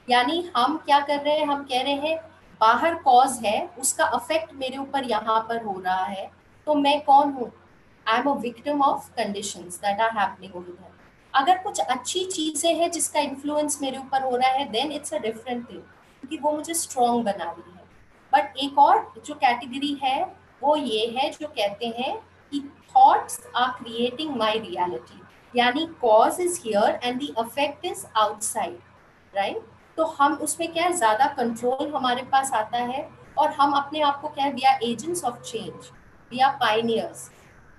यानी हम क्या कर रहे हैं, हम कह रहे हैं बाहर कॉज है, उसका अफेक्ट मेरे ऊपर यहाँ पर हो रहा है, तो मैं कौन हूँ? I am a victim of conditions that are happening over there. अगर कुछ अच्छी चीजें हैं जिसका इन्फ्लुएंस मेरे ऊपर हो रहा है, then it's a different thing, क्योंकि वो मुझे स्ट्रॉन्ग बना रही है। बट एक और जो कैटेगरी है वो ये है जो कहते हैं कि thoughts are creating my reality, यानी cause is here and the effect is outside, right? तो हम उसमें क्या है, ज्यादा कंट्रोल हमारे पास आता है, और हम अपने आप को क्या है, we are agents of change, we are pioneers,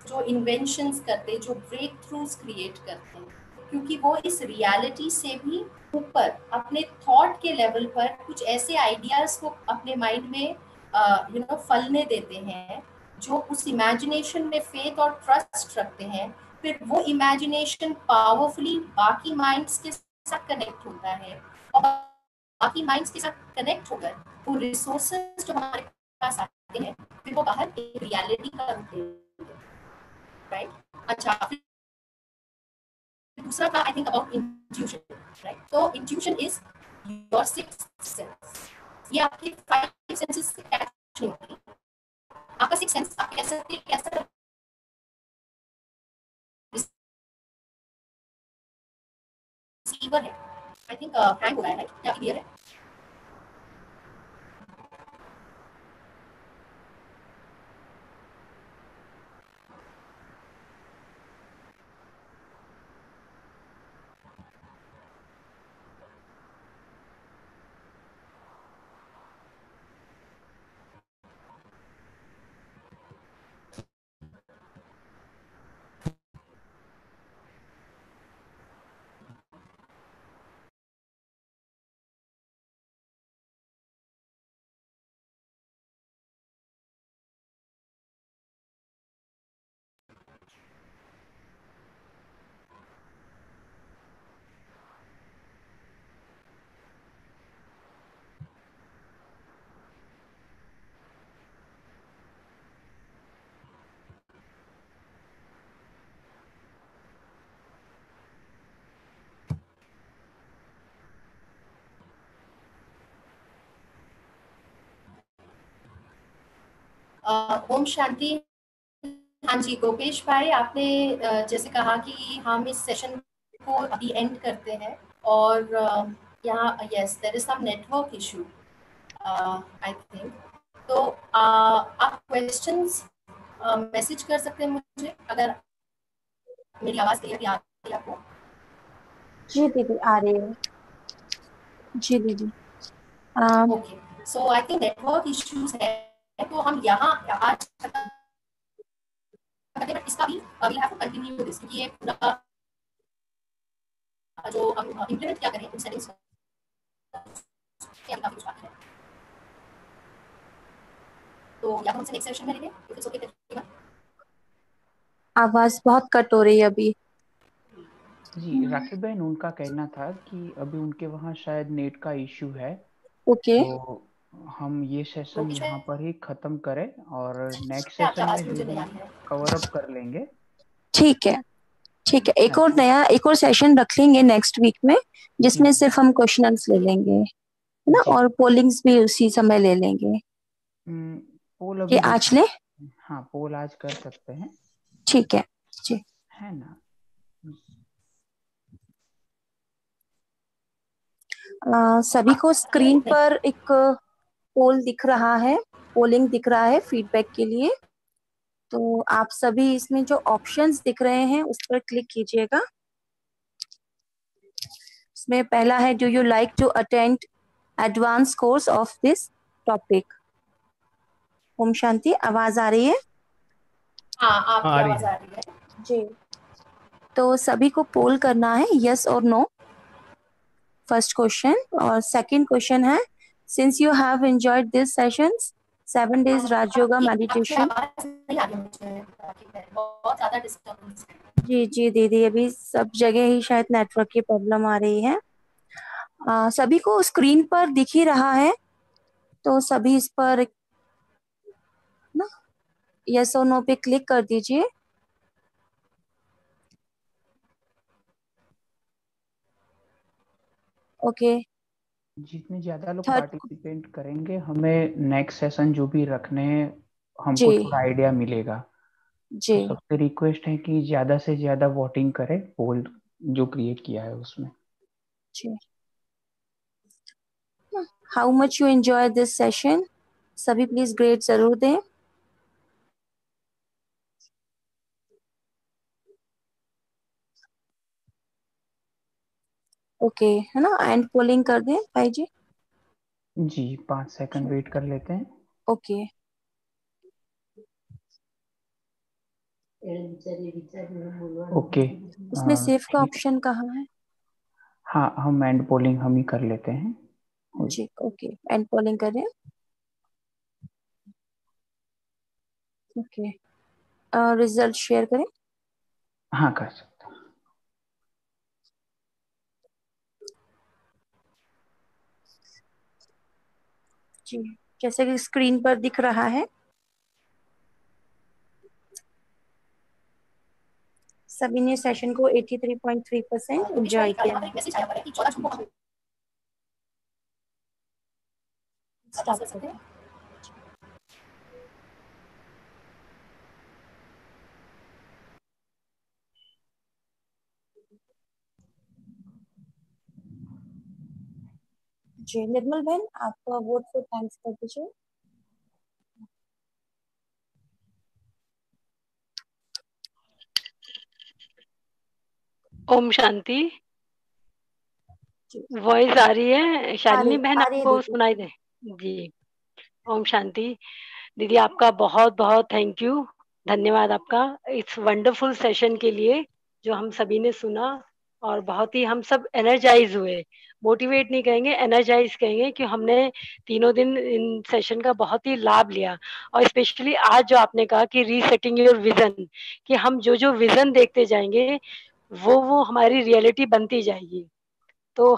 जो इन्वेंशंस करते, जो ब्रेक थ्रूज क्रिएट करते हैं, क्योंकि वो इस रियलिटी से भी ऊपर अपने थॉट के लेवल पर कुछ ऐसे आइडियाज को अपने माइंड में फलने देते हैं, जो उस इमेजिनेशन में फेथ और ट्रस्ट रखते हैं। फिर वो इमेजिनेशन पावरफुली बाकी माइंड्स के साथ कनेक्ट होता है, और बाकी माइंड्स के साथ कनेक्ट होकर वो रिसोर्सेज जो हमारे पास आते हैं, फिर वो बाहर एक रियलिटी का रूप लेते हैं, राइट? अच्छा, दूसरा था I think about intuition, right? तो intuition is your sixth sense. ये आपके फाइव सेंसेस से कैच नहीं होती। आपका सिक्स्थ सेंस आप कह सकते हैं कैसा रिसीवर है। आई थिंक हैंग हो रहा है, क्या क्लियर है? ओम शांति। हाँ जी गोपेश भाई, आपने जैसे कहा कि हम इस सेशन को अभी एंड करते हैं, और यहाँ yes there is some network issue I think. तो आप क्वेश्चंस मैसेज कर सकते हैं मुझे, अगर मेरी आवाज़ क्लियर आ रही है आपको। जी दीदी आ रही है। जी दीदी। Okay, so I think network issues है, तो हम यहाँ आज इसका भी we have to continue this, ये पूरा जो हम इम्प्लीमेंट क्या करें उन सेटिंग्स क्या काफी कुछ बाकी है, तो या तो हमसे नेक्स्ट सेशन में लेंगे, इफ इट्स ओके। आवाज बहुत कट हो रही है अभी। जी राखी बहन, उनका कहना था कि अभी उनके वहाँ शायद नेट का इश्यू है, ओके तो हम ये सेशन ओके, यहाँ पर ही खत्म करें और नेक्स्ट आपकी सेशन आवाज़ में मुझे जो नहीं आ हम रही है। कवर अप कर लेंगे। ठीक है। ठीक है, हाँ एक और सेशन रख लेंगे नेक्स्ट वीक में, जी जिसमें सिर्फ हम क्वेश्चन आंसर ले लेंगे, है ना, जी। और पोलिंग्स भी उसी समय ले लेंगे। पोल ये अभी देख आज ले। सकते हैं, हाँ पोल आज कर सकते हैं, ठीक है जी। है ना। सभी को स्क्रीन पर एक पोल दिख रहा है, पोलिंग दिख रहा है फीडबैक के लिए। तो आप सभी इसमें जो ऑप्शंस दिख रहे हैं उस पर क्लिक कीजिएगा। इसमें पहला है, do you like to attend advance course of this topic. ओम शांति, आवाज आ रही है? हाँ, हाँ आपकी आ रही आवाज़ है। आ रही है। जी। तो सभी को पोल करना है, यस और नो, फर्स्ट क्वेश्चन। और सेकंड क्वेश्चन है, since you have enjoyed this sessions 7 days Rajyoga आपकी मेडिटेशन। आवाज़ नहीं आ रही मुझे, बहुत ज़्यादा डिस्टर्बेंस है। जी जी दीदी, अभी सब जगह ही शायद नेटवर्क की प्रॉब्लम आ रही है। सभी को स्क्रीन पर दिख ही रहा है, तो सभी इस पर ना यस और नो पे क्लिक कर दीजिए। ओके। जितने ज्यादा लोग थर्ड। पार्टिसिपेट करेंगे हमें नेक्स्ट सेशन जो भी रखने हैं हमको जी थोड़ा आइडिया मिलेगा। जी तो सबसे रिक्वेस्ट है कि ज्यादा से ज्यादा वोटिंग करें पोल जो क्रिएट किया है उसमें। जी। How much you enjoy this session, सभी प्लीज ग्रेड जरूर दें। ओके है ना, एंड पोलिंग कर दें भाई जी। जी 5 सेकंड वेट कर लेते हैं। ओके। ओके इसमें सेव का ठीक। ऑप्शन कहाँ है? हाँ हम एंड पोलिंग हम ही कर लेते हैं। जी ओके, एंड पोलिंग करें। ओके, रिजल्ट शेयर करें। हाँ कर सकते हैं। जी, जैसे कि स्क्रीन पर दिख रहा है, सभी ने सेशन को 83.3% एंजॉय किया है। स्टार्ट करें। जी निर्मल बहन, आपका वोट फॉर थैंक्स कर दीजिए। ओम शांति। जी वॉइस आ रही है शालिनी बहन, आ रही है आपको दीदी। सुनाई दे? जी। ओम शांति। दीदी आपका बहुत बहुत थैंक यू, धन्यवाद आपका इस वंडरफुल सेशन के लिए जो हम सभी ने सुना, और बहुत ही हम सब एनर्जाइज हुए। मोटिवेट नहीं कहेंगे, एनर्जाइज कहेंगे कि हमने तीनों दिन इन सेशन का बहुत ही लाभ लिया। और स्पेशली आज जो आपने कहा कि रीसेटिंग योर विजन, कि हम जो जो विजन देखते जाएंगे वो हमारी रियलिटी बनती जाएगी। तो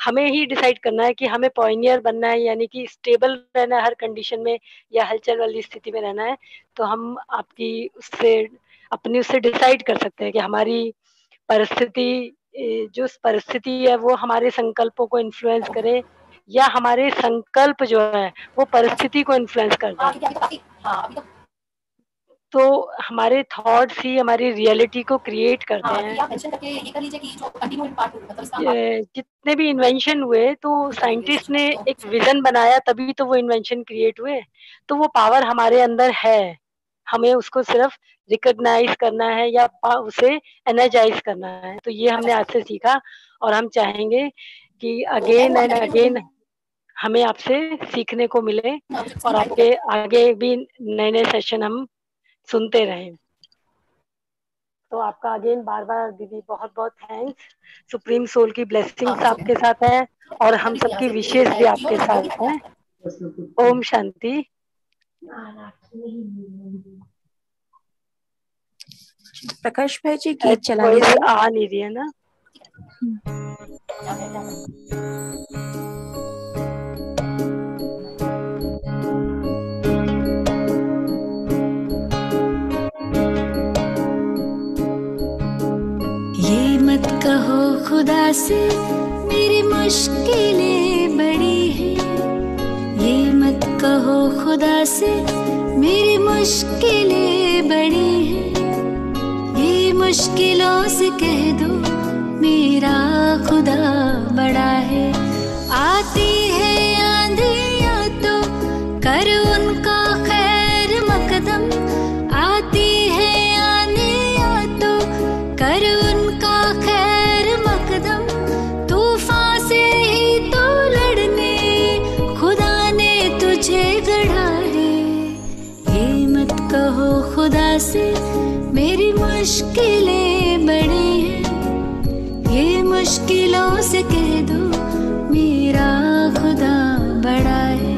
हमें ही डिसाइड करना है कि हमें पॉइनियर बनना है, यानी कि स्टेबल रहना है हर कंडीशन में, या हलचल वाली स्थिति में रहना है। तो हम आपकी उससे डिसाइड कर सकते हैं कि हमारी परिस्थिति, जो परिस्थिति है वो हमारे संकल्पों को इन्फ्लुएंस करे, या हमारे संकल्प जो है वो परिस्थिति को इन्फ्लुएंस कर दे। तो हमारे थॉट्स ही हमारी रियलिटी को क्रिएट करते हैं। जितने भी इन्वेंशन हुए तो साइंटिस्ट ने एक विजन बनाया, तभी तो वो इन्वेंशन क्रिएट हुए। तो वो पावर हमारे अंदर है, हमें उसको सिर्फ रिकॉग्नाइज करना है या उसे एनर्जाइज करना है। तो ये हमने आज से सीखा, और हम चाहेंगे कि अगेन एंड अगेन हमें आपसे सीखने को मिले, और आपके आगे भी नए नए सेशन हम सुनते रहें। तो आपका अगेन बार बार दीदी बहुत बहुत थैंक्स। सुप्रीम सोल की ब्लेसिंग्स आपके साथ है, और हम सबकी विशेष भी आपके साथ है। ओम शांति। प्रकाश भाई जी गीत चला वॉइस लीजिए। आ नहीं रही है ना? ये मत कहो खुदा से मेरी मुश्किलें बड़ी हैं, ये मत कहो खुदा से मेरी मुश्किलें बड़ी हैं, ये मुश्किलों से कह दो मेरा खुदा बड़ा है। आती है आंधियाँ तो कर उनका खैर मकदम, आती है आंधियाँ तो कर उनका खैर मकदम, तूफान से ही तो लड़ने खुदा ने तुझे गढ़ा है। ये मत कहो खुदा से मेरी मुश्किलें बड़ी हैं, ये मुश्किलों से कह दो मेरा खुदा बड़ा है।